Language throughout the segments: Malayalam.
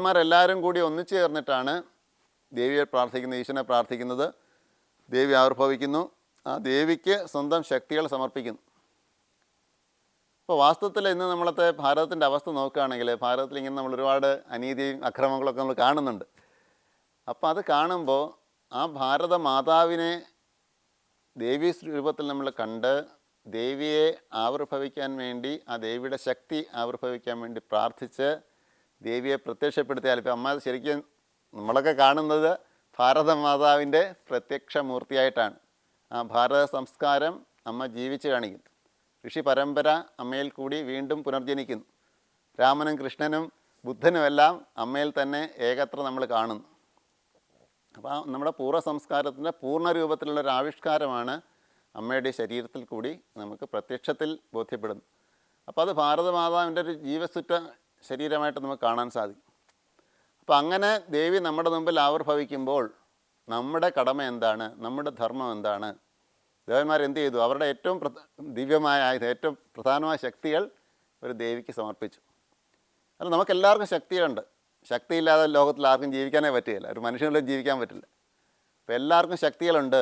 ദേവന്മാരെല്ലാവരും കൂടി ഒന്നിച്ചു ചേർന്നിട്ടാണ് ദേവിയെ പ്രാർത്ഥിക്കുന്നത്, ഈശ്വരനെ പ്രാർത്ഥിക്കുന്നത്. ദേവി ആവിർഭവിക്കുന്നു, ആ ദേവിക്ക് സ്വന്തം ശക്തികൾ സമർപ്പിക്കുന്നു. ഇപ്പോൾ വാസ്തവത്തിൽ ഇന്ന് നമ്മളത്തെ ഭാരതത്തിൻ്റെ അവസ്ഥ നോക്കുകയാണെങ്കിൽ ഭാരതത്തിൽ ഇങ്ങനെ നമ്മൾ ഒരുപാട് അനീതിയും അക്രമങ്ങളൊക്കെ നമ്മൾ കാണുന്നുണ്ട്. അപ്പോൾ അത് കാണുമ്പോൾ ആ ഭാരത മാതാവിനെ ദേവീ രൂപത്തിൽ നമ്മൾ കണ്ട് ദേവിയെ ആവിർഭവിക്കാൻ വേണ്ടി, ആ ദേവിയുടെ ശക്തി ആവിർഭവിക്കാൻ വേണ്ടി പ്രാർത്ഥിച്ച് ദേവിയെ പ്രത്യക്ഷപ്പെടുത്തിയാൽ, ഇപ്പോൾ അമ്മ ശരിക്കും നമ്മളൊക്കെ കാണുന്നത് ഭാരത മാതാവിൻ്റെ പ്രത്യക്ഷ മൂർത്തിയായിട്ടാണ്. ആ ഭാരത സംസ്കാരം അമ്മ ജീവിച്ച് കാണിക്കുന്നു. ഋഷി പരമ്പര അമ്മയിൽ കൂടി വീണ്ടും പുനർജനിക്കുന്നു. രാമനും കൃഷ്ണനും ബുദ്ധനുമെല്ലാം അമ്മയിൽ തന്നെ ഏകത്ര നമ്മൾ കാണുന്നു. അപ്പോൾ നമ്മുടെ പൂർവ്വ സംസ്കാരത്തിൻ്റെ പൂർണ്ണ രൂപത്തിലുള്ളൊരു ആവിഷ്കാരമാണ് അമ്മയുടെ ശരീരത്തിൽ കൂടി നമുക്ക് പ്രത്യക്ഷത്തിൽ ബോധ്യപ്പെടുന്നു. അപ്പോൾ അത് ഭാരതമാതാവിൻ്റെ ഒരു ജീവസുറ്റ ശരീരമായിട്ട് നമുക്ക് കാണാൻ സാധിക്കും. അപ്പോൾ അങ്ങനെ ദേവി നമ്മുടെ മുമ്പിൽ ആവിർഭവിക്കുമ്പോൾ നമ്മുടെ കടമ എന്താണ്, നമ്മുടെ ധർമ്മം എന്താണ്? ദേവന്മാരെന്ത് ചെയ്തു? അവരുടെ ഏറ്റവും ദിവ്യമായ ആയുധം, ഏറ്റവും പ്രധാനമായ ശക്തികൾ ഒരു ദേവിക്ക് സമർപ്പിച്ചു. അല്ല, നമുക്കെല്ലാവർക്കും ശക്തിയുണ്ട്. ശക്തിയില്ലാതെ ലോകത്തിൽ ആർക്കും ജീവിക്കാനേ പറ്റുകയില്ല, ഒരു മനുഷ്യനിലും ജീവിക്കാൻ പറ്റില്ല. അപ്പോൾ എല്ലാവർക്കും ശക്തികളുണ്ട്.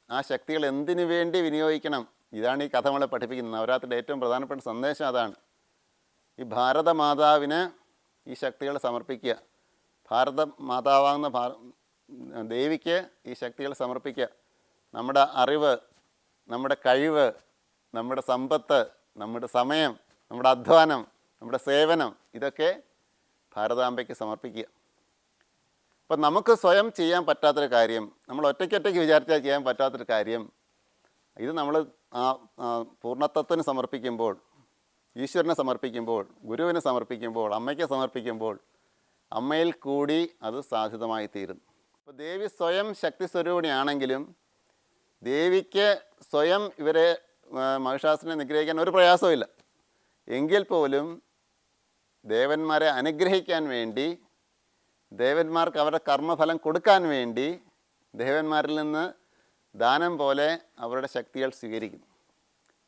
ആ ശക്തികൾ എന്തിനു വേണ്ടി വിനിയോഗിക്കണം? ഇതാണ് ഈ കഥ നമ്മളെ പഠിപ്പിക്കുന്നത്. നവരാത്രിയുടെ ഏറ്റവും പ്രധാനപ്പെട്ട സന്ദേശം അതാണ്. ഈ ഭാരത മാതാവിന് ഈ ശക്തികൾ സമർപ്പിക്കുക. ഭാരത മാതാവാകുന്ന ദേവിക്ക് ഈ ശക്തികൾ സമർപ്പിക്കുക. നമ്മുടെ അറിവ്, നമ്മുടെ കഴിവ്, നമ്മുടെ സമ്പത്ത്, നമ്മുടെ സമയം, നമ്മുടെ അധ്വാനം, നമ്മുടെ സേവനം, ഇതൊക്കെ ഭാരതാംബയ്ക്ക് സമർപ്പിക്കുക. അപ്പം നമുക്ക് സ്വയം ചെയ്യാൻ പറ്റാത്തൊരു കാര്യം, നമ്മൾ ഒറ്റയ്ക്കൊറ്റയ്ക്ക് വിചാരിച്ചാൽ ചെയ്യാൻ പറ്റാത്തൊരു കാര്യം, ഇത് നമ്മൾ പൂർണ്ണത്വത്തിന് സമർപ്പിക്കുമ്പോൾ, ഈശ്വരനെ സമർപ്പിക്കുമ്പോൾ, ഗുരുവിനെ സമർപ്പിക്കുമ്പോൾ, അമ്മയ്ക്ക് സമർപ്പിക്കുമ്പോൾ അമ്മയിൽ കൂടി അത് സാധ്യതമായി തീരുന്നു. അപ്പോൾ ദേവി സ്വയം ശക്തി സ്വരൂപിണിയാണെങ്കിലും ദേവിക്ക് സ്വയം ഇവരെ മഹിഷാസുരനെ നിഗ്രഹിക്കാൻ ഒരു പ്രയാസവുമില്ല. എങ്കിൽ പോലും ദേവന്മാരെ അനുഗ്രഹിക്കാൻ വേണ്ടി, ദേവന്മാർക്ക് അവരുടെ കർമ്മഫലം കൊടുക്കാൻ വേണ്ടി ദേവന്മാരിൽ നിന്ന് ദാനം പോലെ അവരുടെ ശക്തികൾ സ്വീകരിക്കുന്നു.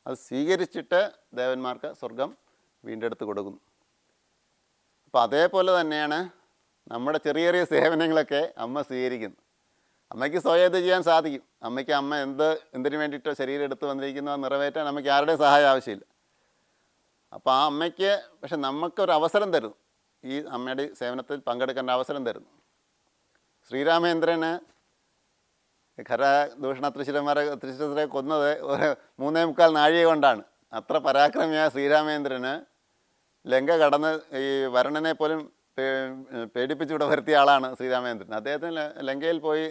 അത് സ്വീകരിച്ചിട്ട് ദേവന്മാർക്ക് സ്വർഗം വീണ്ടെടുത്ത് കൊടുക്കുന്നു. അപ്പോൾ അതേപോലെ തന്നെയാണ് നമ്മുടെ ചെറിയ ചെറിയ സേവനങ്ങളൊക്കെ അമ്മ സ്വീകരിക്കുന്നു. അമ്മയ്ക്ക് സ്വയം ഇത് ചെയ്യാൻ സാധിക്കും. അമ്മയ്ക്ക് അമ്മ എന്തിനു വേണ്ടിയിട്ടോ ശരീരം എടുത്ത് വന്നിരിക്കുന്നു അത് നിറവേറ്റാൻ അമ്മയ്ക്ക് ആരുടെയും സഹായം ആവശ്യമില്ല. അപ്പോൾ ആ അമ്മയ്ക്ക് പക്ഷെ നമുക്കൊരു അവസരം തരുന്നു, ഈ അമ്മയുടെ സേവനത്തിൽ പങ്കെടുക്കേണ്ട അവസരം തരുന്നു. ശ്രീരാമേന്ദ്രന് ഖരദൂഷണ തൃശ്ശിരരെ കൊന്നത് 3.25 നാഴിക കൊണ്ടാണ്. അത്ര പരാക്രമിയായ ശ്രീരാമേന്ദ്രന് ലങ്ക കടന്ന് ഈ വരുണനെ പോലും പേടിപ്പിച്ചുവിടെ വരുത്തിയ ആളാണ് ശ്രീരാമേന്ദ്രൻ. അദ്ദേഹത്തിന് ലങ്കയിൽ പോയി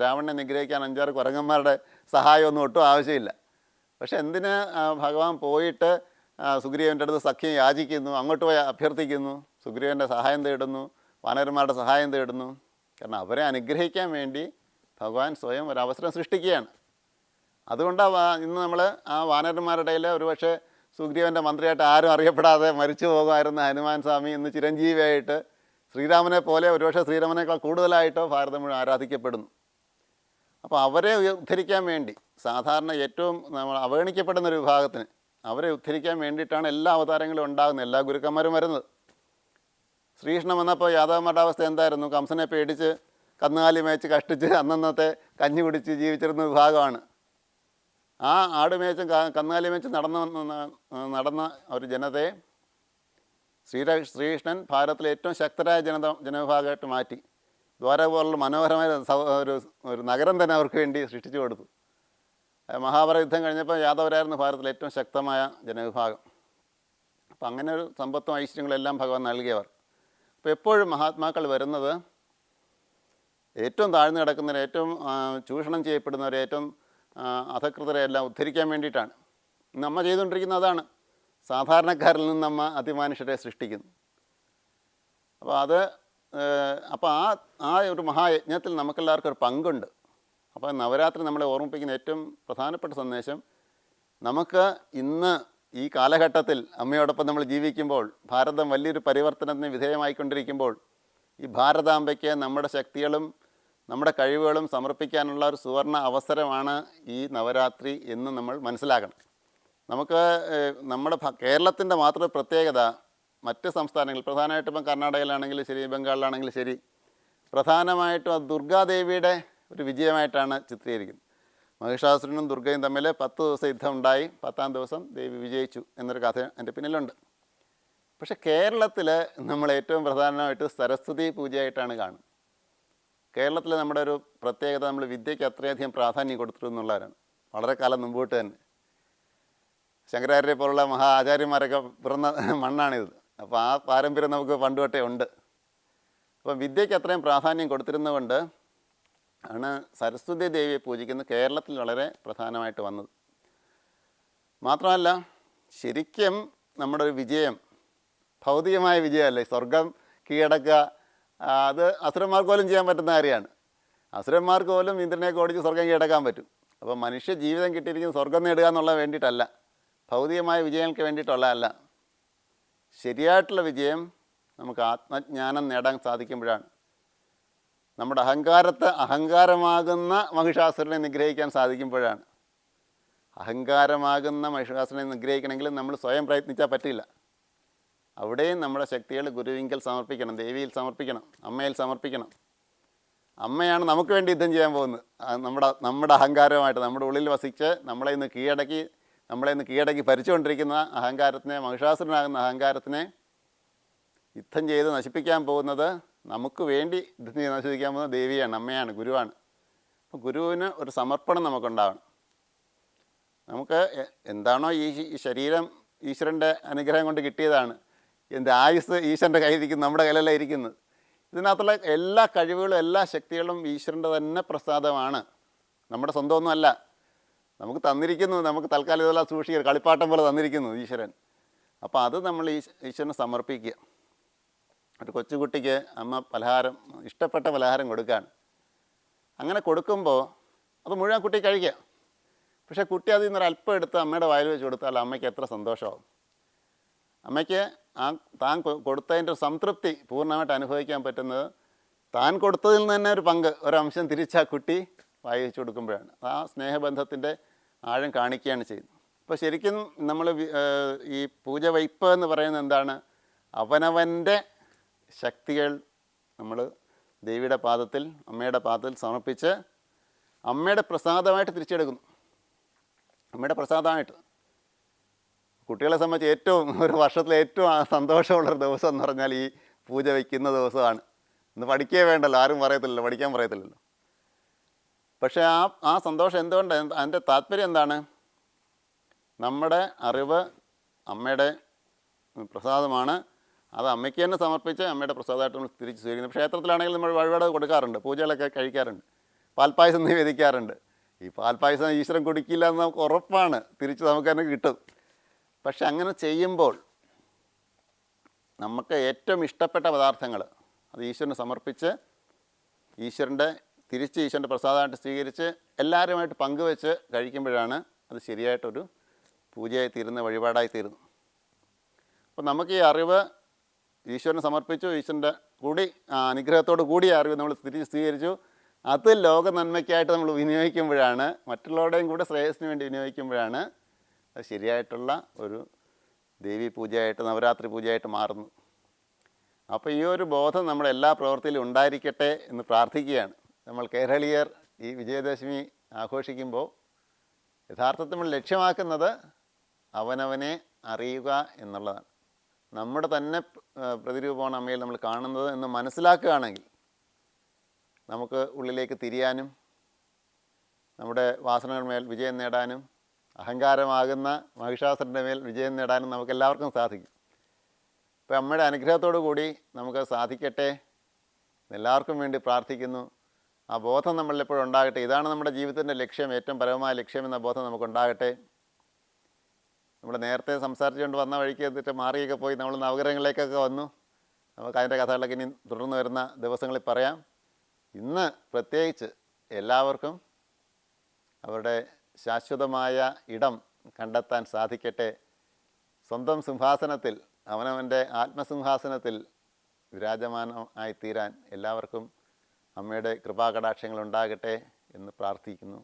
രാവണനെ നിഗ്രഹിക്കാൻ 5-6 കുരങ്ങന്മാരുടെ സഹായമൊന്നും ഒട്ടും ആവശ്യമില്ല. പക്ഷെ എന്തിന് ഭഗവാൻ പോയിട്ട് സുഗ്രീവൻ്റെ അടുത്ത് സഖ്യം യാചിക്കുന്നു, അങ്ങോട്ട് പോയി അഭ്യർത്ഥിക്കുന്നു, സുഗ്രീവൻ്റെ സഹായം തേടുന്നു, വാനരന്മാരുടെ സഹായം തേടുന്നു? കാരണം അവരെ അനുഗ്രഹിക്കാൻ വേണ്ടി ഭഗവാൻ സ്വയം ഒരവസരം സൃഷ്ടിക്കുകയാണ്. അതുകൊണ്ടാണ് ഇന്ന് നമ്മൾ ആ വാനരന്മാരുടെ ഇടയിൽ ഒരുപക്ഷെ സുഗ്രീവൻ്റെ മന്ത്രിയായിട്ട് ആരും അറിയപ്പെടാതെ മരിച്ചു പോകുമായിരുന്ന ഹനുമാൻ സ്വാമി ഇന്ന് ചിരഞ്ജീവിയായിട്ട് ശ്രീരാമനെ പോലെ, ഒരുപക്ഷെ ശ്രീരാമനേക്കാൾ കൂടുതലായിട്ടോ ഭാരതം മുഴുവൻ ആരാധിക്കപ്പെടുന്നു. അപ്പോൾ അവരെ ഉദ്ധരിക്കാൻ വേണ്ടി, സാധാരണ ഏറ്റവും നമ്മൾ അവഗണിക്കപ്പെടുന്നൊരു വിഭാഗത്തിന് അവരെ ഉദ്ധരിക്കാൻ വേണ്ടിയിട്ടാണ് എല്ലാ അവതാരങ്ങളും ഉണ്ടാകുന്നത്, എല്ലാ ഗുരുക്കന്മാരും വരുന്നത്. ശ്രീകൃഷ്ണൻ വന്നപ്പോൾ യാദവന്മാരുടെ അവസ്ഥ എന്തായിരുന്നു? കംസനെ പേടിച്ച് കന്നുകാലി മേച്ച് കഷ്ടിച്ച് അന്നന്നത്തെ കഞ്ഞി കുടിച്ച് ജീവിച്ചിരുന്ന വിഭാഗമാണ്. ആ ആട് മേച്ചും കന്നുകാലി മേച്ച് നടന്ന ഒരു ജനതയെ ശ്രീകൃഷ്ണൻ ഭാരതത്തിലെ ഏറ്റവും ശക്തരായ ജനവിഭാഗമായിട്ട് മാറ്റി. ദ്വാര പോലുള്ള മനോഹരമായ ഒരു നഗരം തന്നെ അവർക്ക് വേണ്ടി സൃഷ്ടിച്ചു കൊടുത്തു. മഹാഭാരത യുദ്ധം കഴിഞ്ഞപ്പോൾ യാദവരായിരുന്നു ഭാരതത്തിലെ ഏറ്റവും ശക്തമായ ജനവിഭാഗം. അപ്പം അങ്ങനെ ഒരു സമ്പത്തും ഐശ്വര്യങ്ങളെല്ലാം ഭഗവാൻ നൽകിയവർ. അപ്പോൾ എപ്പോഴും മഹാത്മാക്കൾ വരുന്നത് ഏറ്റവും താഴ്ന്നു കിടക്കുന്നവരെ, ഏറ്റവും ചൂഷണം ചെയ്യപ്പെടുന്നവരെ, ഏറ്റവും അധകൃതരെ എല്ലാം ഉദ്ധരിക്കാൻ വേണ്ടിയിട്ടാണ്. നമ്മ ചെയ്തുകൊണ്ടിരിക്കുന്നത് അതാണ്. സാധാരണക്കാരിൽ നിന്ന് നമ്മ അതിമാനുഷ്യരെ സൃഷ്ടിക്കുന്നു. അപ്പോൾ ആ ഒരു മഹായജ്ഞത്തിൽ നമുക്കെല്ലാവർക്കും ഒരു പങ്കുണ്ട്. അപ്പോൾ നവരാത്രി നമ്മളെ ഓർമ്മിപ്പിക്കുന്ന ഏറ്റവും പ്രധാനപ്പെട്ട സന്ദേശം, നമുക്ക് ഇന്ന് ഈ കാലഘട്ടത്തിൽ അമ്മയോടൊപ്പം നമ്മൾ ജീവിക്കുമ്പോൾ, ഭാരതം വലിയൊരു പരിവർത്തനത്തിന് വിധേയമായിക്കൊണ്ടിരിക്കുമ്പോൾ, ഈ ഭാരതാംബയ്ക്ക് നമ്മുടെ ശക്തികളും നമ്മുടെ കഴിവുകളും സമർപ്പിക്കാനുള്ള ഒരു സുവർണ അവസരമാണ് ഈ നവരാത്രി എന്ന് നമ്മൾ മനസ്സിലാക്കണം. നമുക്ക് നമ്മുടെ കേരളത്തിൻ്റെ മാത്രം പ്രത്യേകത, മറ്റ് സംസ്ഥാനങ്ങളിൽ, പ്രധാനമായിട്ടും ഇപ്പം കർണാടകയിലാണെങ്കിലും ശരി, ബംഗാളിലാണെങ്കിലും ശരി, പ്രധാനമായിട്ടും അത് ദുർഗാദേവിയുടെ ഒരു വിജയമായിട്ടാണ് ചിത്രീകരിക്കുന്നത്. മഹിഷാസുരനും ദുർഗയും തമ്മിൽ 10 ദിവസം യുദ്ധം ഉണ്ടായി, 10ാം ദിവസം ദേവി വിജയിച്ചു എന്നൊരു കഥ എൻ്റെ പിന്നിലുണ്ട്. പക്ഷേ കേരളത്തിൽ നമ്മൾ ഏറ്റവും പ്രധാനമായിട്ട് സരസ്വതി പൂജയായിട്ടാണ് കാണുന്നത്. കേരളത്തിൽ നമ്മുടെ ഒരു പ്രത്യേകത, നമ്മൾ വിദ്യയ്ക്ക് അത്രയധികം പ്രാധാന്യം കൊടുത്തിരുന്നുള്ളവരാണ് വളരെ കാലം മുമ്പോട്ട് തന്നെ. ശങ്കരാചാര്യെ പോലുള്ള മഹാ ആചാര്യന്മാരൊക്കെ പിറന്ന മണ്ണാണിത്. അപ്പോൾ ആ പാരമ്പര്യം നമുക്ക് പണ്ട് തൊട്ടേ ഉണ്ട്. അപ്പം വിദ്യയ്ക്ക് അത്രയും പ്രാധാന്യം കൊടുത്തിരുന്നതുകൊണ്ട് ആണ് സരസ്വതി ദേവിയെ പൂജിക്കുന്നത് കേരളത്തിൽ വളരെ പ്രധാനമായിട്ട് വന്നത്. മാത്രമല്ല, ശരിക്കും നമ്മുടെ ഒരു വിജയം ഭൗതികമായ വിജയമല്ലേ, സ്വർഗം കീഴടക്കുക, അത് അസുരന്മാർക്ക് പോലും ചെയ്യാൻ പറ്റുന്ന കാര്യമാണ്. അസുരന്മാർക്ക് പോലും ഇന്ദ്രനെയൊക്കെ ഓടിച്ച് സ്വർഗം കീഴടക്കാൻ പറ്റും. അപ്പോൾ മനുഷ്യ ജീവിതം കിട്ടിയിരിക്കുന്നത് സ്വർഗം നേടുക എന്നുള്ള വേണ്ടിയിട്ടല്ല, ഭൗതികമായ വിജയങ്ങൾക്ക് വേണ്ടിയിട്ടുള്ളതല്ല. ശരിയായിട്ടുള്ള വിജയം നമുക്ക് ആത്മജ്ഞാനം നേടാൻ സാധിക്കുമ്പോഴാണ്. നമ്മുടെ അഹങ്കാരമാകുന്ന മഹിഷാസുരനെ നിഗ്രഹിക്കാൻ സാധിക്കുമ്പോഴാണ്. അഹങ്കാരമാകുന്ന മഹിഷാസുരനെ നിഗ്രഹിക്കണമെങ്കിൽ നമ്മൾ സ്വയം പ്രയത്നിച്ചാൽ പറ്റില്ല. അവിടെയും നമ്മുടെ ശക്തികൾ ഗുരുവിങ്കൽ സമർപ്പിക്കണം, ദേവിയിൽ സമർപ്പിക്കണം, അമ്മയിൽ സമർപ്പിക്കണം. അമ്മയാണ് നമുക്ക് വേണ്ടി യുദ്ധം ചെയ്യാൻ പോകുന്നത്. നമ്മുടെ അഹങ്കാരമായിട്ട് നമ്മുടെ ഉള്ളിൽ വസിച്ച് നമ്മളെ ഇന്ന് കീഴടക്കി ഭരിച്ചുകൊണ്ടിരിക്കുന്ന അഹങ്കാരത്തിനെ, മഹിഷാസുരനാകുന്ന അഹങ്കാരത്തിനെ യുദ്ധം ചെയ്ത് നശിപ്പിക്കാൻ പോകുന്നത്, നമുക്ക് വേണ്ടി യുദ്ധം ചെയ്ത് നശിപ്പിക്കാൻ പോകുന്നത് ദേവിയാണ്, അമ്മയാണ്, ഗുരുവാണ്. അപ്പോൾ ഗുരുവിന് ഒരു സമർപ്പണം നമുക്കുണ്ടാവണം. നമുക്ക് എന്താണോ ഈ ശരീരം ഈശ്വരൻ്റെ അനുഗ്രഹം കൊണ്ട് കിട്ടിയതാണ്. എൻ്റെ ആയുസ് ഈശ്വരൻ്റെ കയ്യിലിരിക്കുന്നു, നമ്മുടെ കയ്യിലല്ല ഇരിക്കുന്നത്. ഇതിനകത്തുള്ള എല്ലാ കഴിവുകളും എല്ലാ ശക്തികളും ഈശ്വരൻ്റെ തന്നെ പ്രസാദമാണ്, നമ്മുടെ സ്വന്തമൊന്നുമല്ല. നമുക്ക് തന്നിരിക്കുന്നു, നമുക്ക് തൽക്കാലം ഇതെല്ലാം സൂക്ഷിക്കുക, കളിപ്പാട്ടം പോലെ തന്നിരിക്കുന്നു ഈശ്വരൻ. അപ്പോൾ അത് നമ്മൾ ഈശ്വരന് സമർപ്പിക്കുക. ഒരു കൊച്ചുകുട്ടിക്ക് അമ്മ ഇഷ്ടപ്പെട്ട പലഹാരം കൊടുക്കുകയാണ്. അങ്ങനെ കൊടുക്കുമ്പോൾ അത് മുഴുവൻ കുട്ടി കഴിക്കുക. പക്ഷേ കുട്ടി അതിൽ നിന്നൊരു അല്പം എടുത്ത് അമ്മയുടെ വായിൽ വെച്ച് കൊടുത്താൽ അമ്മയ്ക്ക് എത്ര സന്തോഷമാവും. അമ്മയ്ക്ക് താൻ കൊടുത്തതിൻ്റെ സംതൃപ്തി പൂർണ്ണമായിട്ട് അനുഭവിക്കാൻ പറ്റുന്നത് താൻ കൊടുത്തതിൽ നിന്ന് തന്നെ ഒരു പങ്ക്, ഒരംശം തിരിച്ച് ആ കുട്ടി വായി വെച്ച് കൊടുക്കുമ്പോഴാണ്. ആ സ്നേഹബന്ധത്തിൻ്റെ ആഴം കാണിക്കുകയാണ് ചെയ്യുന്നത്. അപ്പോൾ ശരിക്കും നമ്മൾ ഈ പൂജ വയ്പ് എന്ന് പറയുന്നത് എന്താണ്? അവനവൻ്റെ ശക്തികൾ നമ്മൾ ദേവിയുടെ പാദത്തിൽ, അമ്മയുടെ പാദത്തിൽ സമർപ്പിച്ച് അമ്മയുടെ പ്രസാദമായിട്ട് തിരിച്ചെടുക്കുന്നു. അമ്മയുടെ പ്രസാദമായിട്ട് കുട്ടികളെ സംബന്ധിച്ച് ഒരു വർഷത്തിലെ ഏറ്റവും സന്തോഷമുള്ളൊരു ദിവസം എന്ന് പറഞ്ഞാൽ ഈ പൂജ വയ്ക്കുന്ന ദിവസമാണ്. ഇന്ന് പഠിക്കുകയേ വേണ്ടല്ലോ, ആരും പറയത്തില്ലല്ലോ, പഠിക്കാൻ പറയത്തില്ലല്ലോ. പക്ഷേ ആ സന്തോഷം എന്തുകൊണ്ട്, അതിൻ്റെ താല്പര്യം എന്താണ്? നമ്മുടെ അറിവ് അമ്മയുടെ പ്രസാദമാണ്. അത് അമ്മയ്ക്ക് തന്നെ സമർപ്പിച്ച് അമ്മയുടെ പ്രസാദമായിട്ട് നമ്മൾ തിരിച്ച് സ്വീകരിക്കുന്നത്. ക്ഷേത്രത്തിലാണെങ്കിൽ നമ്മൾ വഴിപാട് കൊടുക്കാറുണ്ട്, പൂജകളൊക്കെ കഴിക്കാറുണ്ട്, പാൽപ്പായസം നിവേദിക്കാറുണ്ട്. ഈ പാൽപ്പായസം ഈശ്വരൻ കുടിക്കില്ല എന്ന് നമുക്ക് ഉറപ്പാണ്, തിരിച്ച് നമുക്ക് തന്നെ കിട്ടും. പക്ഷെ അങ്ങനെ ചെയ്യുമ്പോൾ നമുക്ക് ഏറ്റവും ഇഷ്ടപ്പെട്ട പദാർത്ഥങ്ങൾ അത് ഈശ്വരന് സമർപ്പിച്ച് ഈശ്വരൻ്റെ പ്രസാദമായിട്ട് സ്വീകരിച്ച് എല്ലാവരുമായിട്ട് പങ്കുവെച്ച് കഴിക്കുമ്പോഴാണ് അത് ശരിയായിട്ടൊരു പൂജയായി തീരുന്ന, വഴിപാടായി തീരുന്നു. അപ്പോൾ നമുക്ക് ഈ അറിവ് ഈശ്വരന് സമർപ്പിച്ചു, ഈശ്വരൻ്റെ അനുഗ്രഹത്തോടു കൂടി അറിവ് നമ്മൾ തിരിച്ച് സ്വീകരിച്ചു. അത് ലോക നന്മയ്ക്കായിട്ട് നമ്മൾ വിനിയോഗിക്കുമ്പോഴാണ്, മറ്റുള്ളവരുടെയും കൂടെ ശ്രേയസ്സിന് വേണ്ടി വിനിയോഗിക്കുമ്പോഴാണ് അത് ശരിയായിട്ടുള്ള ഒരു ദേവീ പൂജയായിട്ട്, നവരാത്രി പൂജയായിട്ട് മാറുന്നു. അപ്പോൾ ഈ ഒരു ബോധം നമ്മുടെ എല്ലാ പ്രവൃത്തിയിലും ഉണ്ടായിരിക്കട്ടെ എന്ന് പ്രാർത്ഥിക്കുകയാണ്. നമ്മൾ കേരളീയർ ഈ വിജയദശമി ആഘോഷിക്കുമ്പോൾ യഥാർത്ഥത്തിൽ നമ്മൾ ലക്ഷ്യമാക്കുന്നത് അവനവനെ അറിയുക എന്നുള്ളതാണ്. നമ്മുടെ തന്നെ പ്രതിരൂപമാണ് അമ്മയിൽ നമ്മൾ കാണുന്നത് എന്ന് മനസ്സിലാക്കുകയാണെങ്കിൽ നമുക്ക് ഉള്ളിലേക്ക് തിരിയാനും നമ്മുടെ വാസനകളുടെ മേൽ വിജയം നേടാനും അഹങ്കാരമാകുന്ന മഹിഷാസുരൻ്റെ മേൽ വിജയം നേടാനും നമുക്കെല്ലാവർക്കും സാധിക്കും. ഇപ്പോൾ അമ്മയുടെ അനുഗ്രഹത്തോടു കൂടി നമുക്ക് സാധിക്കട്ടെ, എല്ലാവർക്കും വേണ്ടി പ്രാർത്ഥിക്കുന്നു. ആ ബോധം നമ്മളിലെപ്പോഴും ഉണ്ടാകട്ടെ. ഇതാണ് നമ്മുടെ ജീവിതത്തിൻ്റെ ലക്ഷ്യം, ഏറ്റവും പരമമായ ലക്ഷ്യമെന്ന ബോധം നമുക്കുണ്ടാകട്ടെ. നമ്മൾ നേരത്തെ സംസാരിച്ചുകൊണ്ട് വന്ന വഴിക്ക് എന്നിട്ട് മാറിയൊക്കെ പോയി നമ്മൾ നവഗ്രഹങ്ങളിലേക്കൊക്കെ വന്നു. നമുക്ക് അതിൻ്റെ കഥകളൊക്കെ ഇനി തുടർന്ന് വരുന്ന ദിവസങ്ങളിൽ പറയാം. ഇന്ന് പ്രത്യേകിച്ച് എല്ലാവർക്കും അവരുടെ ശാശ്വതമായ ഇടം കണ്ടെത്താൻ സാധിക്കട്ടെ. സ്വന്തം സിംഹാസനത്തിൽ, അവനവൻ്റെ ആത്മസിംഹാസനത്തിൽ വിരാജമാനമായി തീരാൻ എല്ലാവർക്കും അമ്മയുടെ കൃപാകടാക്ഷങ്ങൾ ഉണ്ടാകട്ടെ എന്ന് പ്രാർത്ഥിക്കുന്നു.